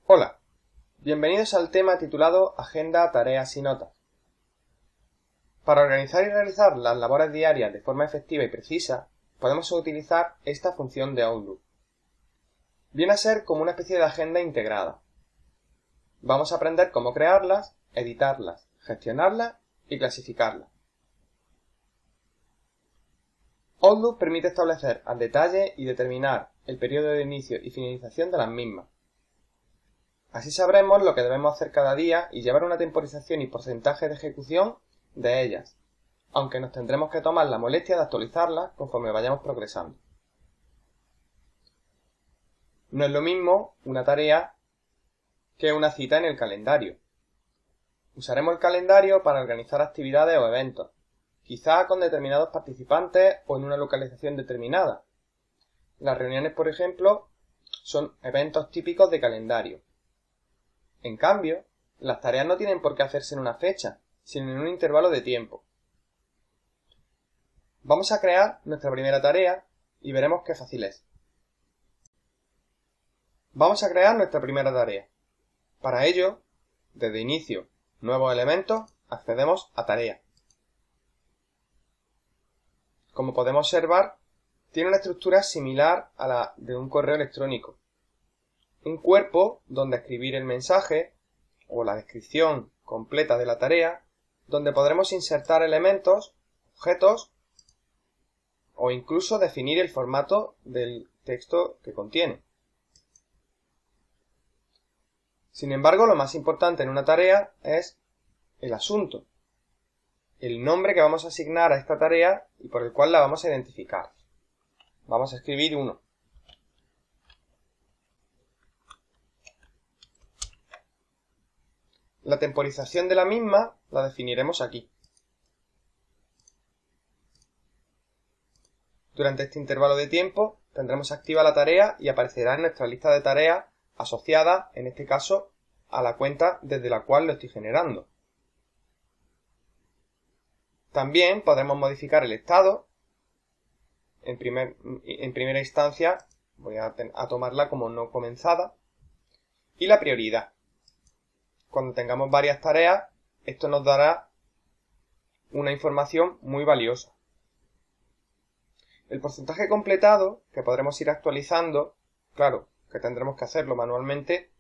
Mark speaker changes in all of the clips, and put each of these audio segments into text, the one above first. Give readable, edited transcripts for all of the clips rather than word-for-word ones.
Speaker 1: Hola, bienvenidos al tema titulado Agenda, tareas y notas. Para organizar y realizar las labores diarias de forma efectiva y precisa, podemos utilizar esta función de Outlook. Viene a ser como una especie de agenda integrada. Vamos a aprender cómo crearlas, editarlas, gestionarlas y clasificarlas. Outlook permite establecer al detalle y determinar el periodo de inicio y finalización de las mismas. Así sabremos lo que debemos hacer cada día y llevar una temporización y porcentaje de ejecución de ellas, aunque nos tendremos que tomar la molestia de actualizarlas conforme vayamos progresando. No es lo mismo una tarea que una cita en el calendario. Usaremos el calendario para organizar actividades o eventos, quizá con determinados participantes o en una localización determinada. Las reuniones, por ejemplo, son eventos típicos de calendario. En cambio, las tareas no tienen por qué hacerse en una fecha, sino en un intervalo de tiempo. Vamos a crear nuestra primera tarea y veremos qué fácil es. Vamos a crear nuestra primera tarea. Para ello, desde Inicio, Nuevos elementos, accedemos a Tarea. Como podemos observar, tiene una estructura similar a la de un correo electrónico. Un cuerpo donde escribir el mensaje o la descripción completa de la tarea, donde podremos insertar elementos, objetos o incluso definir el formato del texto que contiene. Sin embargo, lo más importante en una tarea es el asunto, el nombre que vamos a asignar a esta tarea y por el cual la vamos a identificar. Vamos a escribir uno. La temporización de la misma la definiremos aquí. Durante este intervalo de tiempo tendremos activa la tarea y aparecerá en nuestra lista de tareas asociada, en este caso, a la cuenta desde la cual lo estoy generando. También podremos modificar el estado. En primera instancia voy a tomarla como no comenzada. Y la prioridad. Cuando tengamos varias tareas, esto nos dará una información muy valiosa. El porcentaje completado, que podremos ir actualizando, claro, que tendremos que hacerlo manualmente,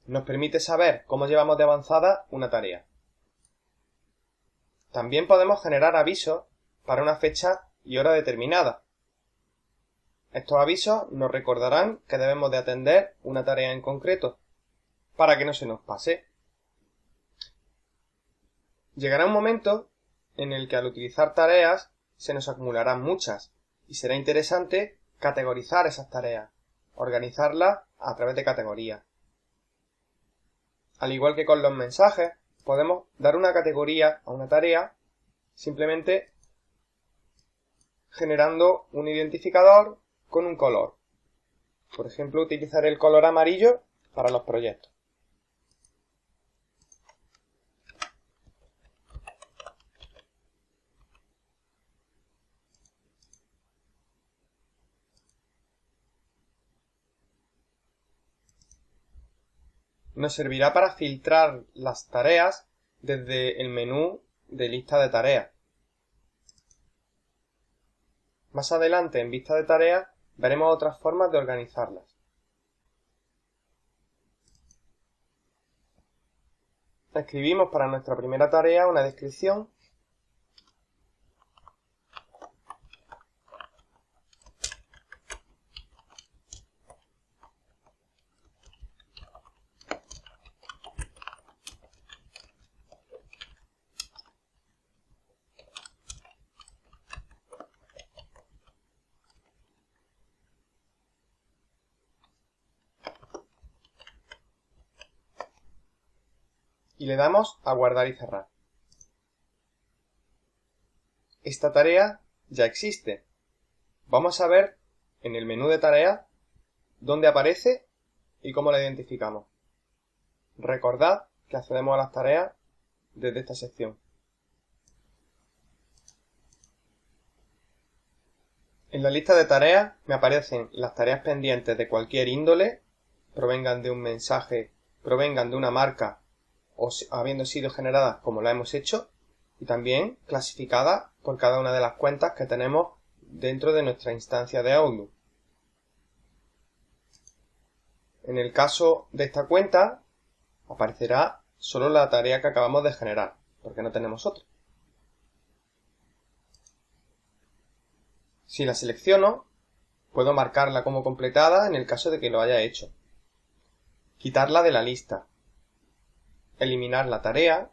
Speaker 1: nos permite saber cómo llevamos de avanzada una tarea. También podemos generar avisos para una fecha y hora determinada. Estos avisos nos recordarán que debemos de atender una tarea en concreto, para que no se nos pase. Llegará un momento en el que al utilizar tareas se nos acumularán muchas y será interesante categorizar esas tareas, organizarlas a través de categorías. Al igual que con los mensajes, podemos dar una categoría a una tarea simplemente generando un identificador con un color. Por ejemplo, utilizaré el color amarillo para los proyectos. Nos servirá para filtrar las tareas desde el menú de lista de tareas. Más adelante, en vista de tareas, veremos otras formas de organizarlas. Escribimos para nuestra primera tarea una descripción. Y le damos a guardar y cerrar. Esta tarea ya existe. Vamos a ver en el menú de tareas dónde aparece y cómo la identificamos. Recordad que accedemos a las tareas desde esta sección. En la lista de tareas me aparecen las tareas pendientes de cualquier índole, provengan de un mensaje, provengan de una marca o habiendo sido generadas como lo hemos hecho, y también clasificadas por cada una de las cuentas que tenemos dentro de nuestra instancia de Outlook. En el caso de esta cuenta, aparecerá solo la tarea que acabamos de generar, porque no tenemos otra. Si la selecciono, puedo marcarla como completada en el caso de que lo haya hecho. Quitarla de la lista. Eliminar la tarea.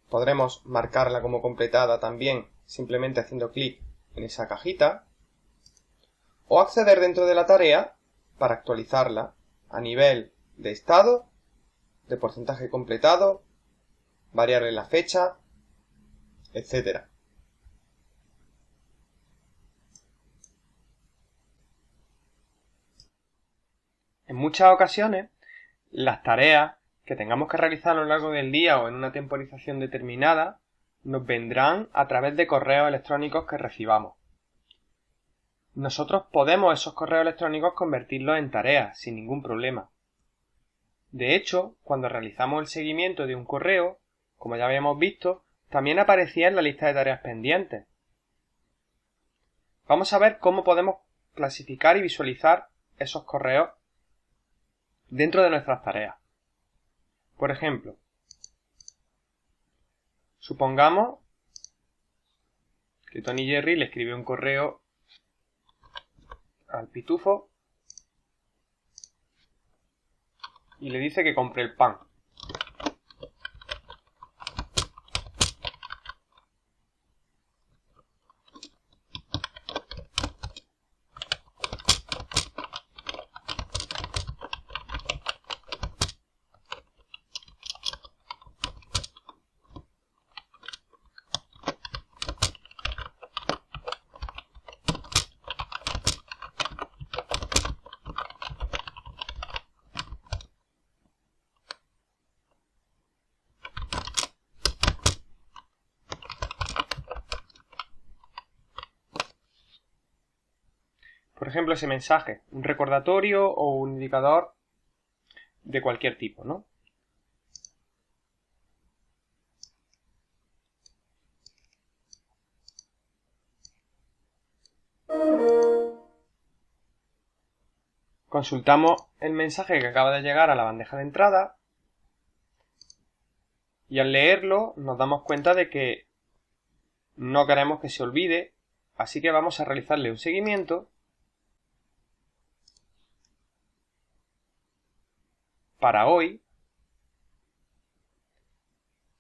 Speaker 1: Podremos marcarla como completada también simplemente haciendo clic en esa cajita. O acceder dentro de la tarea para actualizarla a nivel de estado, de porcentaje completado, variarle la fecha, etc. En muchas ocasiones, las tareas que tengamos que realizar a lo largo del día o en una temporización determinada nos vendrán a través de correos electrónicos que recibamos. Nosotros podemos esos correos electrónicos convertirlos en tareas sin ningún problema. De hecho, cuando realizamos el seguimiento de un correo, como ya habíamos visto, también aparecía en la lista de tareas pendientes. Vamos a ver cómo podemos clasificar y visualizar esos correos dentro de nuestras tareas. Por ejemplo, supongamos que Tony Jerry le escribió un correo al pitufo y le dice que compre el pan. Por ejemplo, ese mensaje, un recordatorio o un indicador de cualquier tipo, ¿no? Consultamos el mensaje que acaba de llegar a la bandeja de entrada y al leerlo nos damos cuenta de que no queremos que se olvide, así que vamos a realizarle un seguimiento para hoy,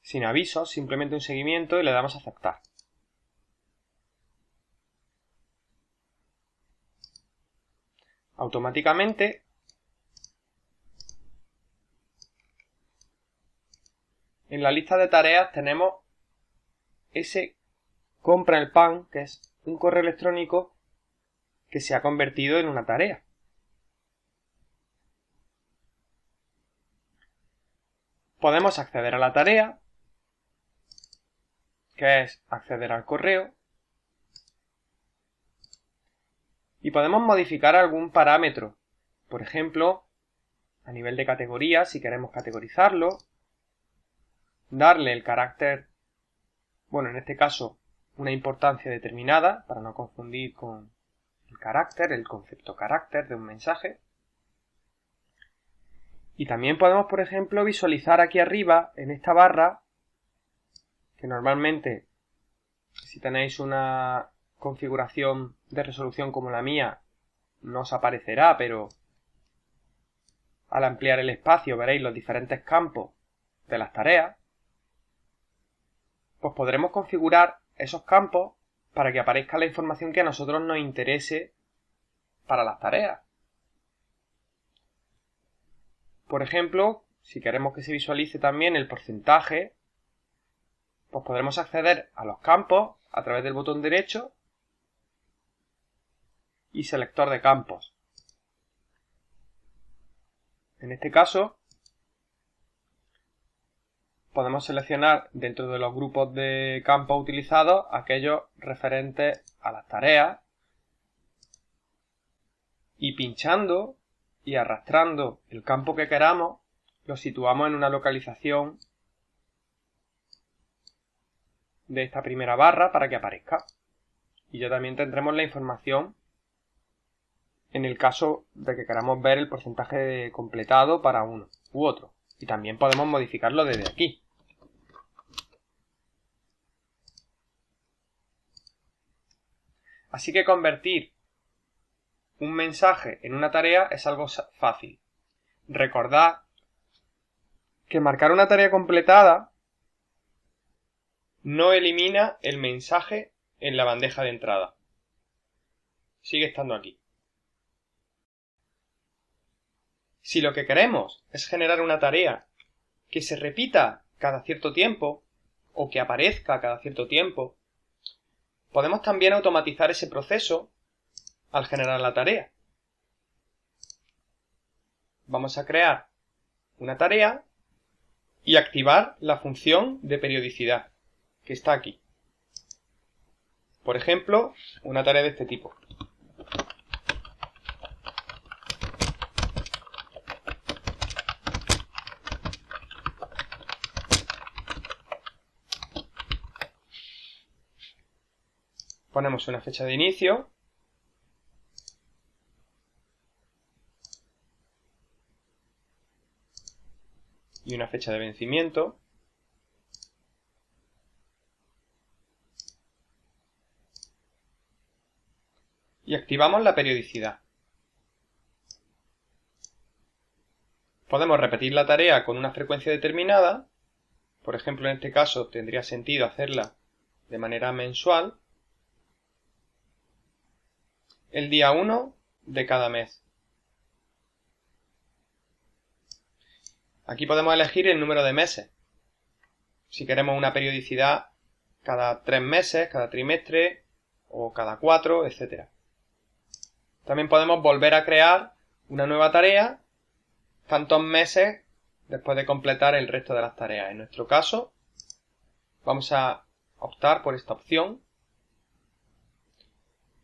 Speaker 1: sin avisos, simplemente un seguimiento y le damos a aceptar. Automáticamente en la lista de tareas tenemos ese compra el pan, que es un correo electrónico que se ha convertido en una tarea. Podemos acceder a la tarea, que es acceder al correo, y podemos modificar algún parámetro, por ejemplo, a nivel de categoría, si queremos categorizarlo, darle el carácter, bueno, en este caso, una importancia determinada, para no confundir con el carácter, el concepto carácter de un mensaje. Y también podemos, por ejemplo, visualizar aquí arriba, en esta barra, que normalmente, si tenéis una configuración de resolución como la mía, no os aparecerá, pero al ampliar el espacio veréis los diferentes campos de las tareas, pues podremos configurar esos campos para que aparezca la información que a nosotros nos interese para las tareas. Por ejemplo, si queremos que se visualice también el porcentaje, pues podremos acceder a los campos a través del botón derecho y selector de campos. En este caso, podemos seleccionar dentro de los grupos de campos utilizados aquellos referentes a las tareas y pinchando y arrastrando el campo que queramos lo situamos en una localización de esta primera barra para que aparezca. Y ya también tendremos la información en el caso de que queramos ver el porcentaje de completado para uno u otro. Y también podemos modificarlo desde aquí. Así que convertir un mensaje en una tarea es algo fácil. Recordad que marcar una tarea completada no elimina el mensaje en la bandeja de entrada. Sigue estando aquí. Si lo que queremos es generar una tarea que se repita cada cierto tiempo o que aparezca cada cierto tiempo, podemos también automatizar ese proceso al generar la tarea. Vamos a crear una tarea y activar la función de periodicidad que está aquí. Por ejemplo, una tarea de este tipo. Ponemos una fecha de inicio y una fecha de vencimiento. Y activamos la periodicidad. Podemos repetir la tarea con una frecuencia determinada. Por ejemplo, en este caso tendría sentido hacerla de manera mensual. El día 1 de cada mes. Aquí podemos elegir el número de meses. Si queremos una periodicidad cada 3 meses, cada trimestre o cada 4, etc. También podemos volver a crear una nueva tarea tantos meses después de completar el resto de las tareas. En nuestro caso, vamos a optar por esta opción.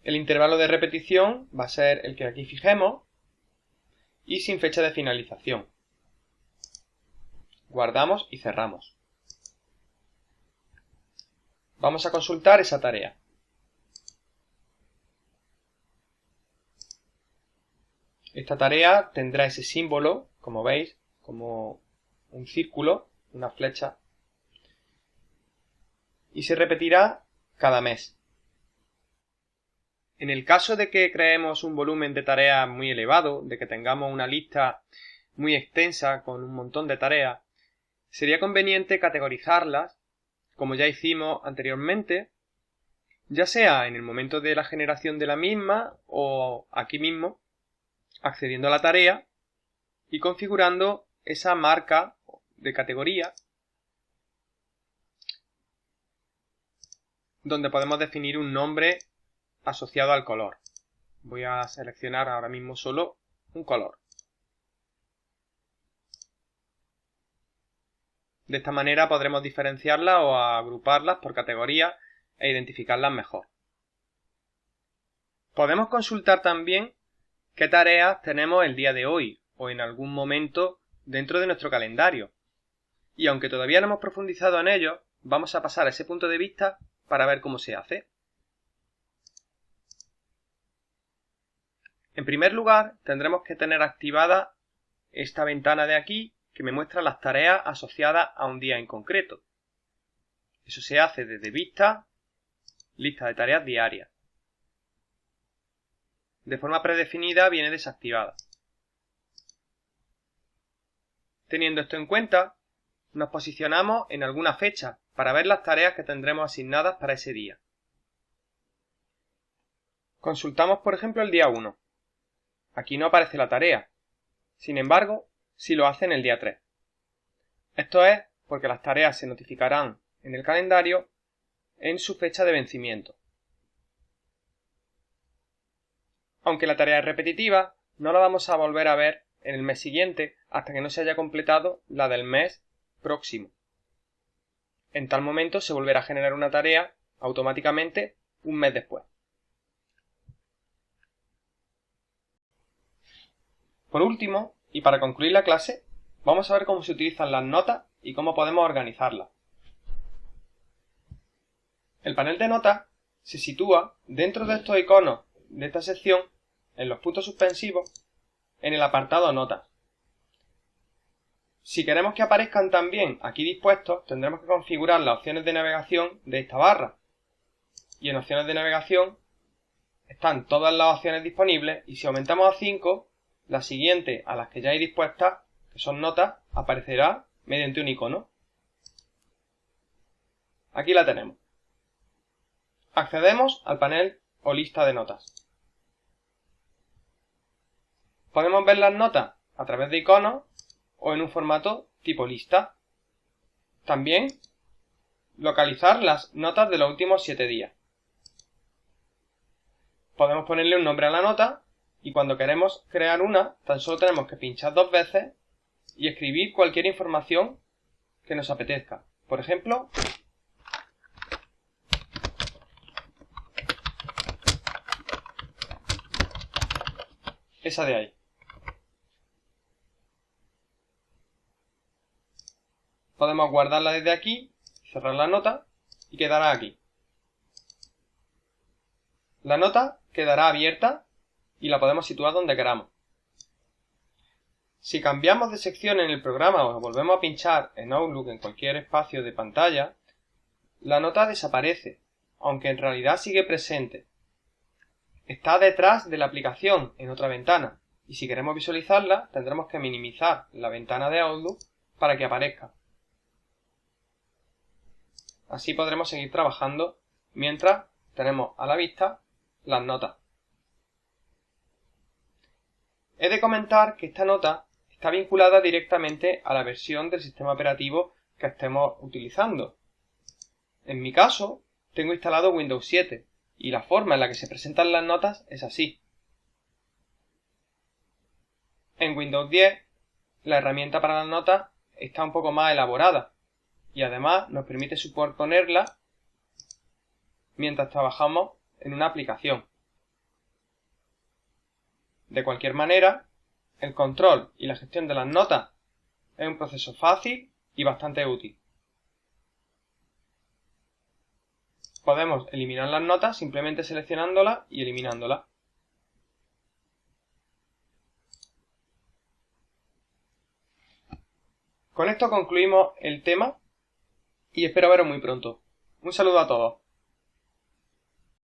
Speaker 1: El intervalo de repetición va a ser el que aquí fijemos y sin fecha de finalización. Guardamos y cerramos. Vamos a consultar esa tarea. Esta tarea tendrá ese símbolo, como veis, como un círculo, una flecha, y se repetirá cada mes. En el caso de que creemos un volumen de tareas muy elevado, de que tengamos una lista muy extensa con un montón de tareas, sería conveniente categorizarlas, como ya hicimos anteriormente, ya sea en el momento de la generación de la misma o aquí mismo, accediendo a la tarea y configurando esa marca de categoría donde podemos definir un nombre asociado al color. Voy a seleccionar ahora mismo solo un color. De esta manera podremos diferenciarlas o agruparlas por categorías e identificarlas mejor. Podemos consultar también qué tareas tenemos el día de hoy o en algún momento dentro de nuestro calendario. Y aunque todavía no hemos profundizado en ello, vamos a pasar a ese punto de vista para ver cómo se hace. En primer lugar, tendremos que tener activada esta ventana de aquí que me muestra las tareas asociadas a un día en concreto. Eso se hace desde Vista, Lista de tareas diarias. De forma predefinida viene desactivada. Teniendo esto en cuenta, nos posicionamos en alguna fecha para ver las tareas que tendremos asignadas para ese día. Consultamos, por ejemplo, el día 1. Aquí no aparece la tarea. Sin embargo, sí lo hace en el día 3. Esto es porque las tareas se notificarán en el calendario en su fecha de vencimiento. Aunque la tarea es repetitiva, no la vamos a volver a ver en el mes siguiente hasta que no se haya completado la del mes próximo. En tal momento se volverá a generar una tarea automáticamente un mes después. Por último, y para concluir la clase, vamos a ver cómo se utilizan las notas y cómo podemos organizarlas. El panel de notas se sitúa dentro de estos iconos de esta sección, en los puntos suspensivos, en el apartado Notas. Si queremos que aparezcan también aquí dispuestos, tendremos que configurar las opciones de navegación de esta barra. Y en opciones de navegación están todas las opciones disponibles y si aumentamos a 5, la siguiente a las que ya hay dispuestas, que son notas, aparecerá mediante un icono. Aquí la tenemos. Accedemos al panel o lista de notas. Podemos ver las notas a través de iconos o en un formato tipo lista. También localizar las notas de los últimos 7 días. Podemos ponerle un nombre a la nota y cuando queremos crear una, tan solo tenemos que pinchar 2 veces y escribir cualquier información que nos apetezca. Por ejemplo, esa de ahí. Podemos guardarla desde aquí, cerrar la nota y quedará aquí. La nota quedará abierta y la podemos situar donde queramos. Si cambiamos de sección en el programa o volvemos a pinchar en Outlook en cualquier espacio de pantalla, la nota desaparece, aunque en realidad sigue presente. Está detrás de la aplicación en otra ventana y si queremos visualizarla tendremos que minimizar la ventana de Outlook para que aparezca. Así podremos seguir trabajando mientras tenemos a la vista las notas. He de comentar que esta nota está vinculada directamente a la versión del sistema operativo que estemos utilizando. En mi caso, tengo instalado Windows 7 y la forma en la que se presentan las notas es así. En Windows 10, la herramienta para las notas está un poco más elaborada y además nos permite superponerla mientras trabajamos en una aplicación. De cualquier manera, el control y la gestión de las notas es un proceso fácil y bastante útil. Podemos eliminar las notas simplemente seleccionándolas y eliminándolas. Con esto concluimos el tema y espero veros muy pronto. Un saludo a todos.